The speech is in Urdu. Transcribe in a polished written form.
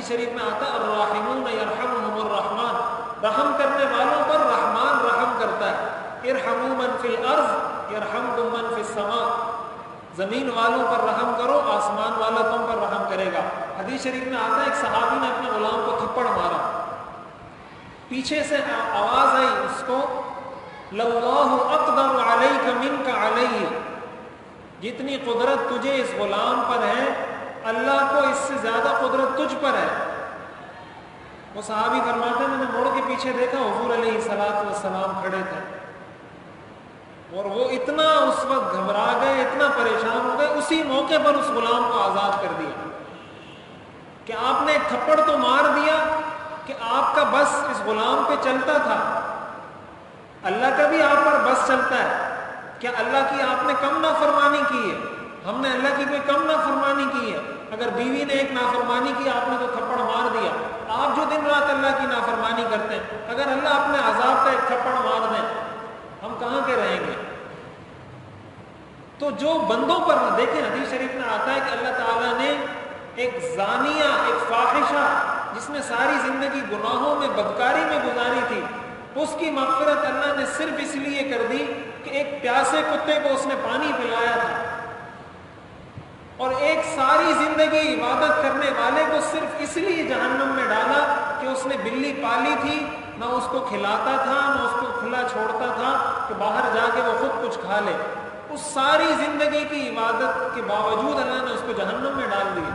حدیث شریف میں آتا ہے الراحمون یرحمہم الرحمن، رحم کرنے والوں پر رحمان رحم کرتا ہے، ارحموا من فی الارض یرحمکم من فی السماء، زمین والوں پر رحم کرو آسمان والا تم پر رحم کرے گا۔ حدیث شریف میں آتا ہے ایک صحابی نے اپنے غلام کو تھپڑ مارا، پیچھے سے آواز آئی اس کو للہ اقدر علیک منک علیہ، جتنی قدرت تجھے اس غلام پر ہے اللہ کو اس سے زیادہ قدرت تجھ پر ہے۔ وہ صحابی فرماتے ہیں میں نے مڑ کے پیچھے دیکھا حضور علیہ السلام کھڑے تھے، اور وہ اتنا اس وقت گھبرا گئے، اتنا پریشان ہو گئے، اسی موقع پر اس غلام کو آزاد کر دیا کہ آپ نے ایک تھپڑ تو مار دیا کہ آپ کا بس اس غلام پہ چلتا تھا، اللہ کا بھی آپ پر بس چلتا ہے، کیا اللہ کی آپ نے کم نافرمانی کی ہے؟ ہم نے اللہ کی کوئی کم نافرمانی کی ہے؟ اگر بیوی نے ایک نافرمانی کی آپ نے تو تھپڑ مار دیا، آپ جو دن رات اللہ کی نافرمانی کرتے ہیں، اگر اللہ اپنے عذاب کا ایک تھپڑ مار دیں ہم کہاں کے رہیں گے؟ تو جو بندوں پر دیکھیں حدیث شریف میں آتا ہے کہ اللہ تعالیٰ نے ایک زانیہ، ایک فاحشہ جس نے ساری زندگی گناہوں میں بدکاری میں گزاری تھی، اس کی مغفرت اللہ نے صرف اس لیے کر دی کہ ایک پیاسے کتے کو اس نے پانی پلایا تھا، اور ایک ساری زندگی عبادت کرنے والے کو صرف اس لیے جہنم میں ڈالا کہ اس نے بلی پالی تھی، نہ اس کو کھلاتا تھا نہ اس کو کھلا چھوڑتا تھا کہ باہر جا کے وہ خود کچھ کھا لے، اس ساری زندگی کی عبادت کے باوجود اللہ نے اس کو جہنم میں ڈال دیا۔